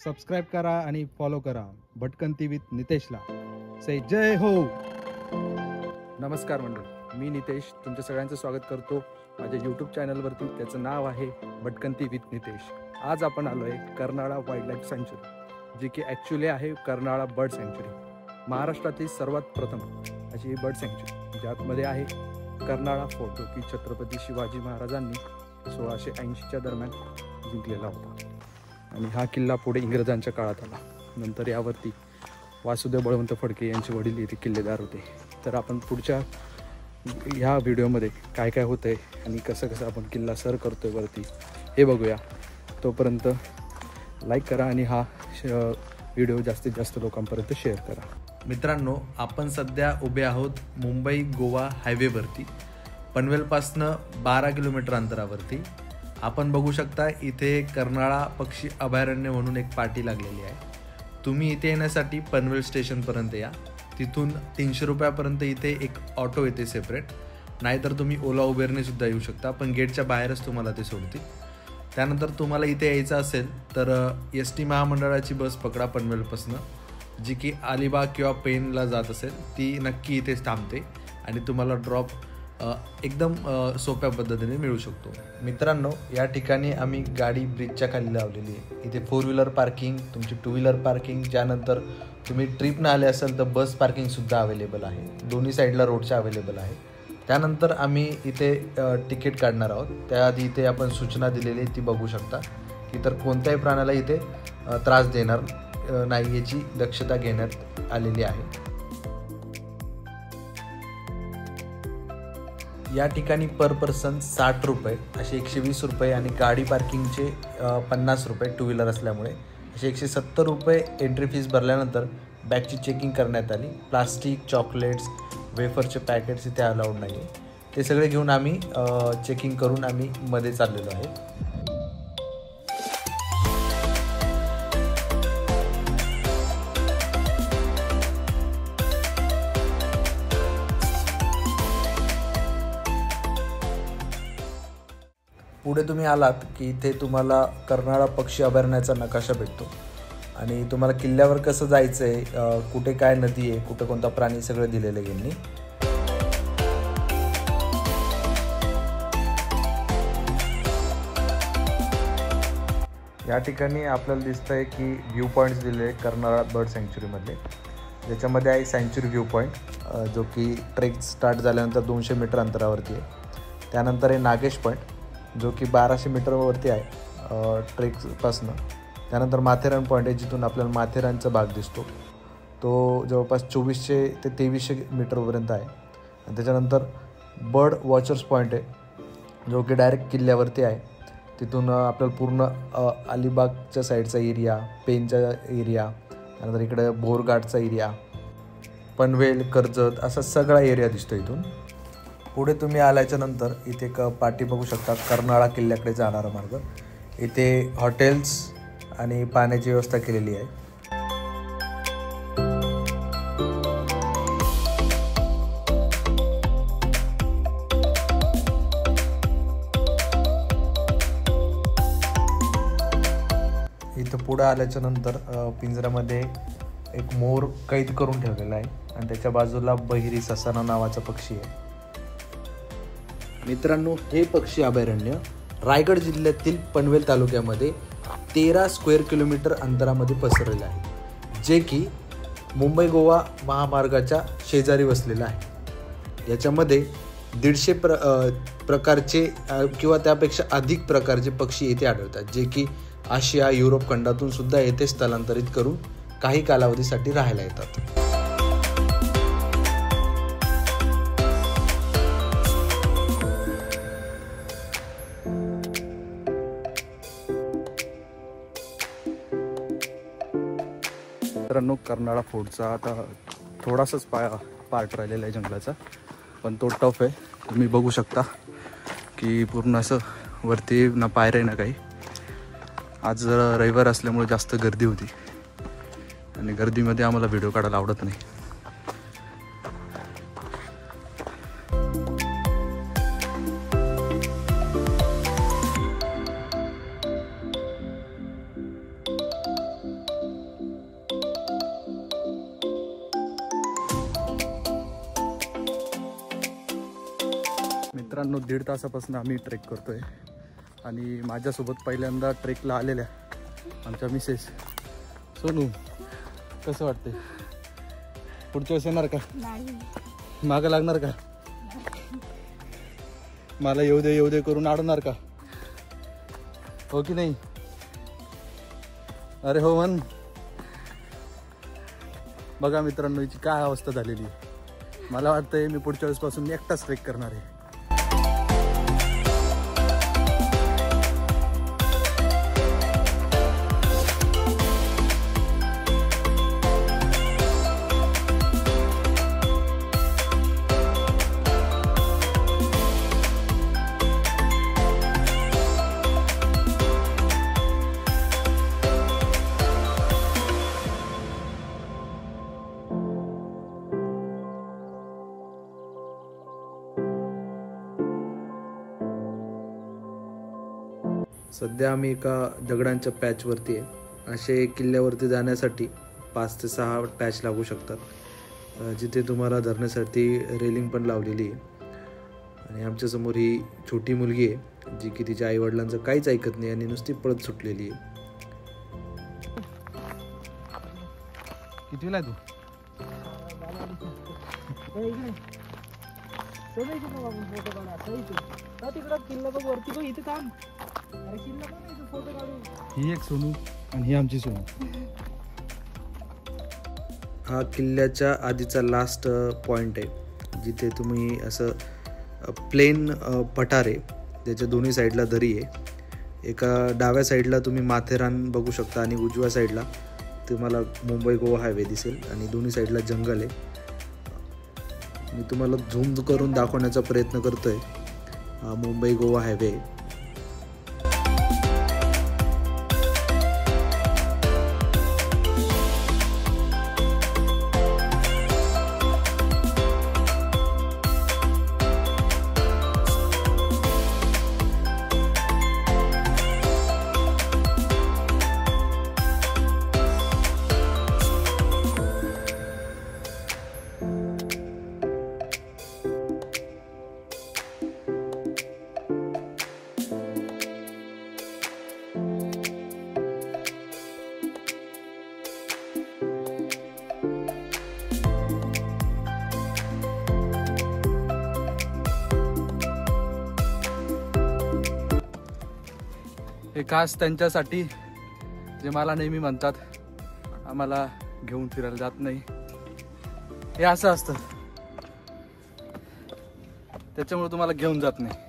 Subscribe करा आणि follow करा भटकंती विथ नितेशला. से जय हो. नमस्कार मंडळी, मी नितेश तुमच्या सगळ्यांचं स्वागत करतो माझ्या यूट्यूब चॅनलवरती. त्याचं नाव आहे भटकंती विथ नितेश. आज आपण आलो आहे कर्नाळा वाईल्ड लाईफ सँच्युरी, जी की ॲक्च्युली आहे कर्नाळा बर्ड सँच्युरी. महाराष्ट्रातील सर्वात प्रथम अशी ही बर्ड सँच्युरी, ज्यामध्ये आहे कर्नाळा फोर्ट, जो की छत्रपती शिवाजी महाराजांनी 1680च्या दरम्यान जिंकलेला होता. आणि हा किल्ला पुढे इंग्रजांच्या काळात आला. नंतर यावरती वासुदेव बळवंत फडके यांचे वडील येथे किल्लेदार होते. तर आपण पुढच्या ह्या व्हिडिओमध्ये काय काय होतं आहे आणि कसं कसं आपण किल्ला सर करतो आहे वरती हे बघूया. तोपर्यंत लाईक करा आणि हा व्हिडिओ जास्तीत जास्त लोकांपर्यंत शेअर करा. मित्रांनो, आपण सध्या उभे आहोत मुंबई गोवा हायवेवरती, पनवेलपासनं 12 किलोमीटर अंतरावरती. आपण बघू शकता इथे कर्नाळा पक्षी अभयारण्य म्हणून एक पाटी लागलेली आहे. तुम्ही इथे येण्यासाठी पनवेल स्टेशनपर्यंत या. तिथून 300 रुपयापर्यंत इथे एक ऑटो येते सेपरेट, नाहीतर तुम्ही ओला उबेरने सुद्धा येऊ शकता, पण गेटच्या बाहेरच तुम्हाला ते सोडतील. त्यानंतर तुम्हाला इथे यायचं असेल तर ST महामंडळाची बस पकडा पनवेलपासनं, जी की अलिबाग किंवा पेनला जात असेल. ती नक्की इथेच थांबते आणि तुम्हाला ड्रॉप एकदम सोप्या पद्धतीने मिळू शकतो. मित्रांनो, या ठिकाणी आम्ही गाडी ब्रिजच्या खाली लावलेली आहे. इथे 4 व्हीलर पार्किंग, तुमची 2 व्हीलर पार्किंग, ज्यानंतर तुम्ही ट्रिपनं आले असाल तर बस पार्किंगसुद्धा अवेलेबल आहे. दोन्ही साईडला रोडच्या अवेलेबल आहे. त्यानंतर आम्ही इथे तिकीट काढणार आहोत. त्याआधी इथे आपण सूचना दिलेली आहे ती बघू शकता, की तर कोणत्याही प्राण्याला इथे त्रास देणार नाही याची दक्षता घेण्यात आलेली आहे. या ठिकाणी पर पर्सन 60 रुपये, असे 120 रुपये आणि गाडी पार्किंगचे 50 रुपये, 2 व्हीलर असल्यामुळे असे 170 रुपये एंट्री फीस भरल्यानंतर बॅगची चेकिंग करण्यात आली. प्लास्टिक, चॉकलेट्स, वेफरचे पॅकेट्स इथे अलाउड नाही आहे. ते सगळे घेऊन आम्ही चेकिंग करून आम्ही मध्ये चाललेलो आहे. पुढे तुम्ही आलात की इथे तुम्हाला कर्नाळा पक्षी अभयारण्याचा नकाशा भेटतो आणि तुम्हाला किल्ल्यावर कसं जायचं आहे, कुठे काय नदी आहे, कुठे कोणता प्राणी, सगळं दिलेलं आहे यांनी. या ठिकाणी आपल्याला दिसतं आहे की व्ह्यू पॉईंट्स दिले आहे कर्नाळा बर्ड सँच्युरीमध्ये, ज्याच्यामध्ये आहे सँच्युरी व्ह्यू पॉईंट, जो की ट्रेक स्टार्ट झाल्यानंतर 200 मीटर अंतरावरती आहे. त्यानंतर आहे नागेश पॉईंट, जो की 1200 मीटरवरती आहे ट्रेकपासनं. त्यानंतर माथेरान पॉईंट आहे, जिथून आपल्याला माथेरानचा भाग दिसतो. तो जवळपास 2400 ते 2300 मीटरपर्यंत आहे. आणि त्याच्यानंतर बर्ड वॉचर्स पॉईंट आहे, जो की डायरेक्ट किल्ल्यावरती आहे. तिथून आपल्याला पूर्ण अलिबागच्या साईडचा एरिया, पेनचा एरिया, त्यानंतर इकडे बोरघाटचा एरिया, पनवेल, कर्जत असा सगळा एरिया दिसतो इथून. पुढे तुम्ही आल्याच्यानंतर इथे एक पाटी बघू शकता, कर्नाळा किल्ल्याकडे जाणारा मार्ग. इथे हॉटेल्स आणि पाण्याची व्यवस्था केलेली आहे. इथं पुढे आल्याच्यानंतर पिंजऱ्यामध्ये एक मोर कैद करून ठेवलेला आहे आणि त्याच्या बाजूला बहिरी ससाना नावाचा पक्षी आहे. मित्रांनो, हे पक्षी अभयारण्य रायगड जिल्ह्यातील पनवेल तालुक्यामध्ये 13 स्क्वेअर किलोमीटर अंतरामध्ये पसरलेलं आहे, जे की मुंबई गोवा महामार्गाच्या शेजारी वसलेलं आहे. याच्यामध्ये 150 प्रकारचे किंवा त्यापेक्षा अधिक प्रकारचे पक्षी येथे आढळतात, जे की आशिया, युरोप खंडातून सुद्धा येथे स्थलांतरित करून काही कालावधीसाठी राहायला येतात. मित्रांनो, कर्नाळा फोर्टचा आता थोडासाच पार्ट राहिलेला आहे जंगलाचा, पण तो टफ आहे. तुम्ही बघू शकता की पूर्ण असं वरती ना पायऱ्या आहे ना काही. आज जरा रविवार असल्यामुळे जास्त गर्दी होती आणि गर्दीमध्ये आम्हाला व्हिडिओ काढायला आवडत नाही. मित्रांनो 1.5 तासापासून आम्ही ट्रेक करतोय आणि माझ्यासोबत पहिल्यांदा ट्रेकला आलेल्या आमच्या मिसेस सोनू. कसं वाटतंय? पुढच्या वेळेस येणार का? मागं लागणार का? मला येऊ दे करून अडवणार का? हो की नाही? अरे हो म्हण. बघा मित्रांनो, हिची काय अवस्था झालेली आहे. मला वाटतंय मी पुढच्या वेळेसपासून एकटाच ट्रेक करणार आहे. सध्या आम्ही एका दगडांच्या पॅचवरती आहे. असे किल्ल्यावरती जाण्यासाठी 5 ते 6 पॅच लागू शकतात, जिथे तुम्हाला धरण्यासाठी रेलिंग पण लावलेली आहे. आणि आमच्यासमोर ही छोटी मुलगी आहे जी की तिच्या आईवडिलांचं काहीच ऐकत नाही आणि नुसती पळत सुटलेली आहे. कितवीला आहे तू? ही एक सोनू आणि ही आमची सोनू. हा किल्ल्याच्या आधीचा लास्ट पॉइंट आहे, जिथे तुम्ही असं प्लेन पठार आहे, त्याच्या दोन्ही साईडला दरी आहे. एका डाव्या साईडला तुम्ही माथेरान बघू शकता आणि उजव्या साईडला तुम्हाला मुंबई गोवा हायवे दिसेल आणि दोन्ही साईडला जंगल आहे. मी तुम्हाला झूम करून दाखवण्याचा प्रयत्न करतोय. हा मुंबई गोवा हायवे आहे. हे खास त्यांच्यासाठी जे मला नेहमी म्हणतात आम्हाला घेऊन फिरायला जात नाही. हे असं असतं, त्याच्यामुळे तुम्हाला घेऊन जात नाही.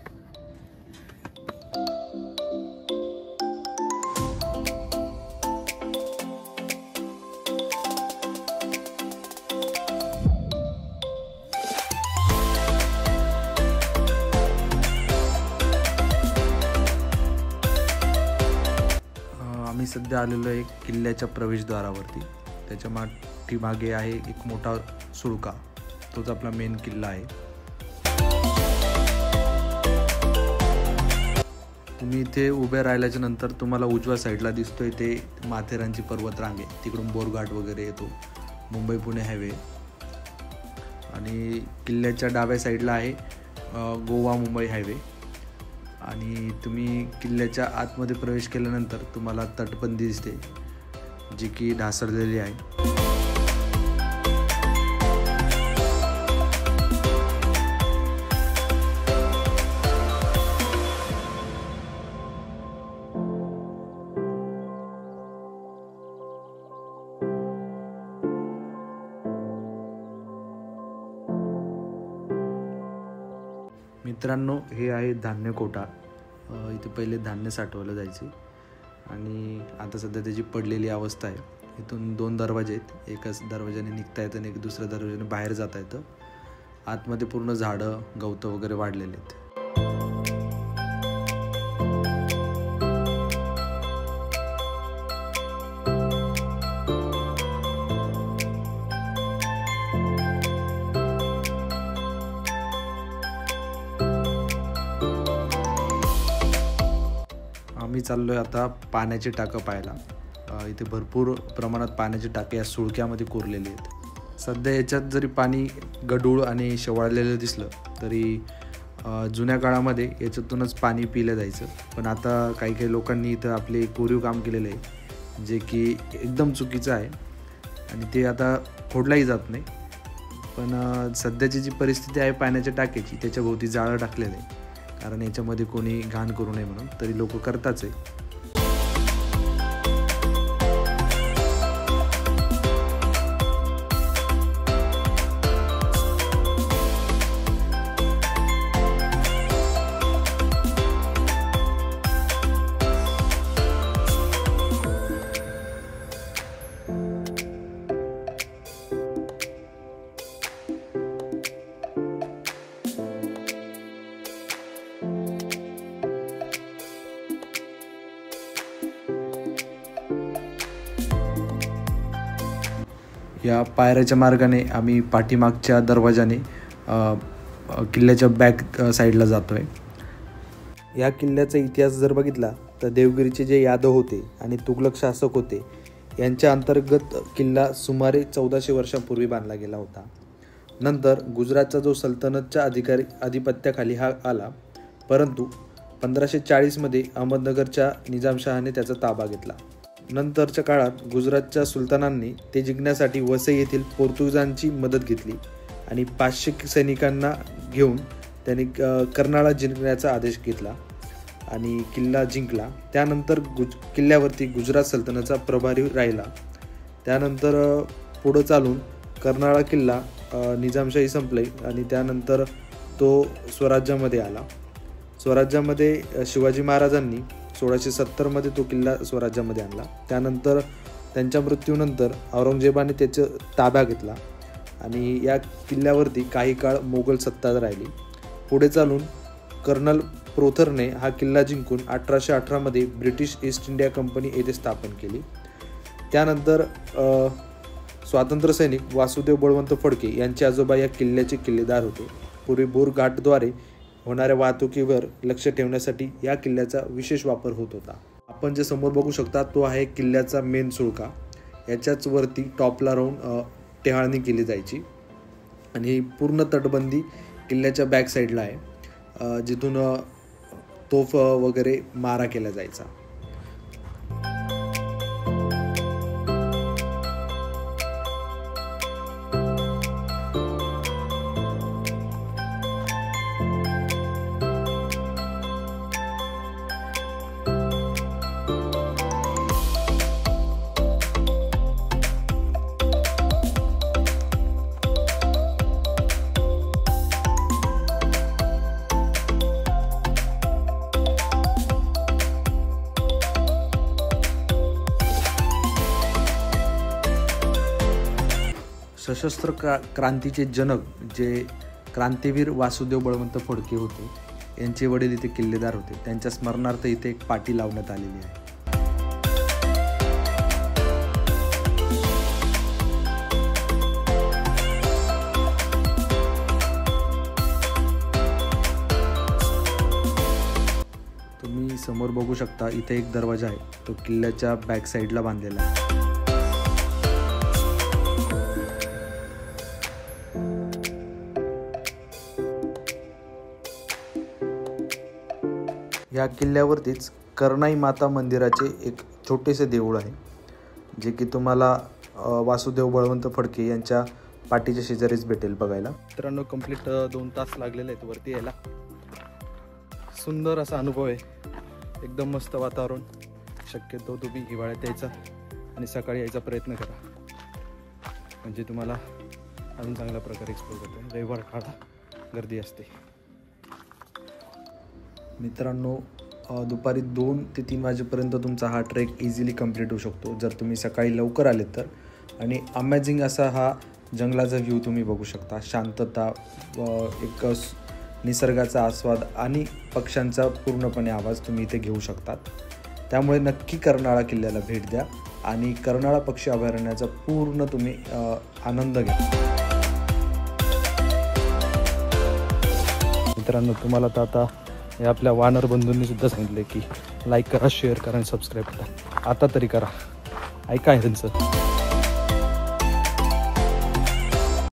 आम्ही सध्या आलेलो आहे किल्ल्याच्या प्रवेशद्वारावरती. त्याच्या मागे आहे एक मोठा सुळका, तोच आपला मेन किल्ला आहे. तुम्ही इथे उभे राहिल्याच्या नंतर तुम्हाला उजव्या साईडला दिसतोय ते माथेरानची पर्वतरांग आहे. तिकडून बोरघाट वगैरे येतो, मुंबई पुणे हायवे. आणि किल्ल्याच्या डाव्या साईडला आहे गोवा मुंबई हायवे. आणि तुम्ही किल्ल्याच्या आतमध्ये प्रवेश केल्यानंतर तुम्हाला तटबंदी दिसते, जी की ढासळलेली आहे. मित्रांनो, हे आहे धान्य कोटा. इथे पहिले धान्य साठवलं जायचे आणि आता सध्या त्याची पडलेली अवस्था आहे. इथून 2 दरवाजे आहेत. एकाच दरवाजाने निघता येतं आणि एक दुसऱ्या दरवाजाने बाहेर जाता येतं. आतमध्ये पूर्ण झाडं गवतं वगैरे वाढलेले आहेत. आम्ही चाललोय आता पाण्याची टाकं पाहायला. इथे भरपूर प्रमाणात पाण्याची टाके या सुळक्यामध्ये कोरलेली आहेत. सध्या याच्यात जरी पाणी गढूळ आणि शेवाळलेलं दिसलं तरी जुन्या काळामध्ये याच्यातूनच पाणी पिलं जायचं, पण आता काही काही लोकांनी इथं आपले कोरीव काम केलेलं आहे, जे की एकदम चुकीचं आहे आणि ते आता खोडलाही जात नाही. पण सध्याची जी परिस्थिती आहे पाण्याच्या टाकीची, त्याच्याभोवती जाळं टाकलेलं आहे, कारण याच्यामध्ये कोणी घाण करू नये म्हणून. तरी लोक करताच आहे. या पायऱ्याच्या मार्गाने आम्ही पाठीमागच्या दरवाजाने किल्ल्याच्या बॅक साईडला जातो आहे. या किल्ल्याचा इतिहास जर बघितला तर देवगिरीचे जे यादव होते आणि तुघलक शासक होते, यांच्या अंतर्गत किल्ला सुमारे 1400 वर्षांपूर्वी बांधला गेला होता. नंतर गुजरातचा जो सल्तनतच्या आधिपत्याखाली हा आला, परंतु 1540मध्ये अहमदनगरच्या निजामशहाने त्याचा ताबा घेतला. नंतरच्या काळात गुजरातच्या सुलतानांनी ते जिंकण्यासाठी वसई येथील पोर्तुगीजांची मदत घेतली आणि 500 सैनिकांना घेऊन त्यांनी कर्नाळा जिंकण्याचा आदेश घेतला आणि किल्ला जिंकला. त्यानंतर किल्ल्यावरती गुजरात सल्तनतचा प्रभारी राहिला. त्यानंतर पुढं चालून कर्नाळा किल्ला निजामशाही संपले आणि त्यानंतर तो स्वराज्यामध्ये आला. स्वराज्यामध्ये शिवाजी महाराजांनी 1670मध्ये तो किल्ला स्वराज्यामध्ये आणला. त्यानंतर त्यांच्या मृत्यूनंतर औरंगजेबाने त्याचा ताबा घेतला आणि या किल्ल्यावरती काही काळ मोगल सत्ता राहिली. पुढे चालून कर्नल प्रोथरने हा किल्ला जिंकून 1818मध्ये ब्रिटिश ईस्ट इंडिया कंपनी येथे स्थापन केली. त्यानंतर स्वातंत्र्य सैनिक वासुदेव बळवंत फडके यांचे आजोबा या किल्ल्याचे किल्लेदार होते. पूर्वी बोरघाटद्वारे होणाऱ्या वाहतुकीवर लक्ष ठेवण्यासाठी या किल्ल्याचा विशेष वापर होत होता. आपण जे समोर बघू शकता तो आहे किल्ल्याचा मेन सुळका. याच्याच वरती टॉपला राहून टेहाळणी केली जायची आणि पूर्ण तटबंदी किल्ल्याच्या बॅक साईडला आहे, जिथून तोफ वगैरे मारा केला जायचा. सशस्त्र क्रांतीचे जनक जे क्रांतीवीर वासुदेव बळवंत फडके होते, यांचे वडील इथे किल्लेदार होते. त्यांच्या स्मरणार्थ इथे एक पाटी लावण्यात आलेली आहे. तुम्ही समोर बघू शकता इथे एक दरवाजा आहे, तो किल्ल्याच्या बॅक साईडला बांधलेला आहे. या किल्ल्यावरतीच करणाई माता मंदिराचे एक छोटेसे देऊळ आहे, जे की तुम्हाला वासुदेव बळवंत फडके यांच्या पाटीच्या शेजारीच भेटेल बघायला. मित्रांनो, कंप्लीट 2 तास लागलेले आहेत वरती यायला. सुंदर असा अनुभव आहे, एकदम मस्त वातावरण. शक्यतो तुम्ही हिवाळ्यात यायचा आणि सकाळी यायचा प्रयत्न करा, म्हणजे तुम्हाला अजून चांगल्या प्रकारे एक्सप्लोर करता येईल. रविवार काळा गर्दी असते. मित्रांनो, दुपारी 2 ते 3 वाजेपर्यंत तुमचा हा ट्रेक इझिली कंप्लीट होऊ शकतो, जर तुम्ही सकाळी लवकर आलेत तर. आणि अमेझिंग असा हा जंगलाचा व्ह्यू तुम्ही बघू शकता. शांतता, एक निसर्गाचा आस्वाद आणि पक्ष्यांचा पूर्णपणे आवाज तुम्ही इथे घेऊ शकतात. त्यामुळे नक्की कर्नाळा किल्ल्याला भेट द्या आणि कर्नाळा पक्षी अभयारण्याचा पूर्ण तुम्ही आनंद घ्या. मित्रांनो, तुम्हाला तर आता हे आपल्या वानर बंधूंनी सुद्धा सांगितले की लाईक करा, शेअर करा आणि सबस्क्राईब करा. आता तरी करा, ऐका आहे त्यांचं.